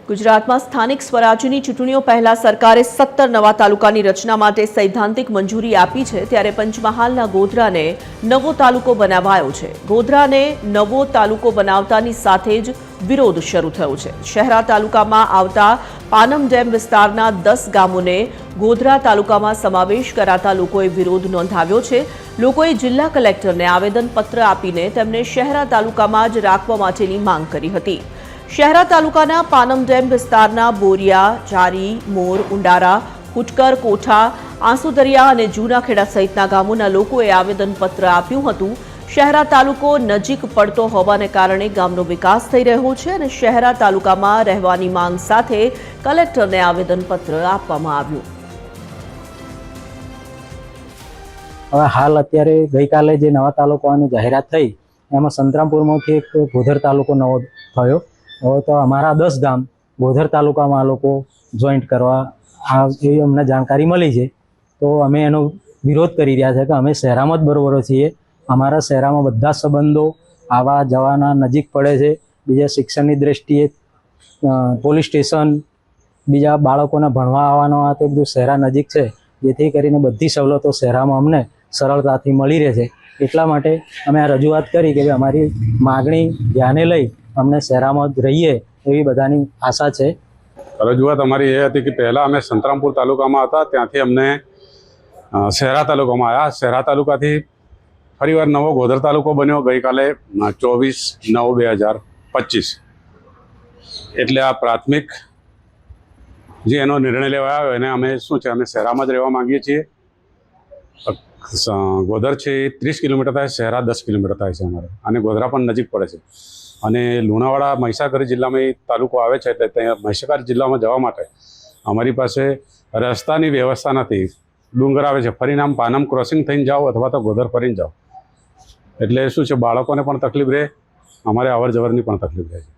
ગુજરાતમાં સ્થાનિક સ્વરાજ્યની ચૂંટણીઓ પહેલા સરકારે 17 નવા તાલુકાની રચના માટે સૈદ્ધાંતિક મંજૂરી આપી છે, ત્યારે પંચમહાલના ગોધરાને નવો તાલુકો બનાવાયો છે। ગોધરાને નવો તાલુકો બનાવતાની સાથે જ વિરોધ શરૂ થયો છે। શહેરા તાલુકામાં આવતા પાનમ ડેમ વિસ્તારના 10 ગામોને ગોધરા તાલુકામાં સમાવેશ કરાતા લોકોએ વિરોધ નોંધાવ્યો છે। લોકોએ જિલ્લા કલેક્ટરને આવેદનપત્ર આપીને તેમને શહેરા તાલુકામાં જ રાખવા માટેની માંગ કરી હતી। શહેરા તાલુકાના પાનમ ડેમ વિસ્તારના બોરિયા, ચારી, મોર, ઉંડારા, કુટકર, કોઠા, આંસુદરિયા અને જૂનાખેડા સહિતના ગામોના લોકોએ આવેદનપત્ર આપ્યું હતું। શહેરા તાલુકો નજીક પડતો હોવાને કારણે ગામનો વિકાસ થઈ રહ્યો છે અને શહેરા તાલુકામાં રહેવાની માંગ સાથે કલેક્ટરને આવેદનપત્ર આપવામાં આવ્યું। હવે હાલ અત્યારે ગઈકાલે જે નવા તાલુકાની જાહેરાત થઈ એમાં સંતરામપુરમાંથી એક ગોધર તાલુકો નવો થયો। હવે તો અમારા 10 ગામ ગોધર તાલુકામાં આ લોકો જોઈન્ટ કરવા એવી અમને જાણકારી મળી છે, તો અમે એનો વિરોધ કરી રહ્યા છે કે અમે શહેરામાં જ બરોબર છીએ। અમારા શહેરામાં બધા સંબંધો આવા જવાના નજીક પડે છે। બીજા શિક્ષણની દ્રષ્ટિએ પોલીસ સ્ટેશન, બીજા બાળકોને ભણવા આવવાનો આ તે બધું શહેરા નજીક છે, જેથી કરીને બધી સવલતો શહેરામાં અમને સરળતાથી મળી રહે છે। એટલા માટે અમે આ રજૂઆત કરી કે અમારી માગણી ધ્યાને લઈ અમને શહેરામાં જ રહીએ એવી બધાની આશા છે। રજૂઆત અમારી એ હતી કે પહેલાં અમે સંતરામપુર તાલુકામાં હતા, ત્યાંથી અમને શહેરા તાલુકામાં આવ્યા। શહેરા તાલુકાથી ફરીવાર નવો ગોધર તાલુકો બન્યો ગઈકાલે 24/9/2025। એટલે આ પ્રાથમિક જે એનો નિર્ણય લેવા આવ્યો એને અમે શું છે, અમે શહેરામાં જ રહેવા માંગીએ છીએ। ગોધર છે એ 30 કિલોમીટર થાય, શહેરા 10 કિલોમીટર થાય છે અમારે, અને ગોધરા પણ નજીક પડે છે। અને લુણાવાડા મહીસાગર જિલ્લામાં એ તાલુકો આવે છે, એટલે ત્યાં મહીસાગર જિલ્લામાં જવા માટે અમારી પાસે રસ્તાની વ્યવસ્થા નથી। ડુંગર આવે છે, ફરીને આમ પાનમ ક્રોસિંગ થઈને જાઓ અથવા તો ગોધર ફરીને જાઓ, એટલે શું છે બાળકોને પણ તકલીફ રહે, અમારે અવર જવરની પણ તકલીફ રહે છે।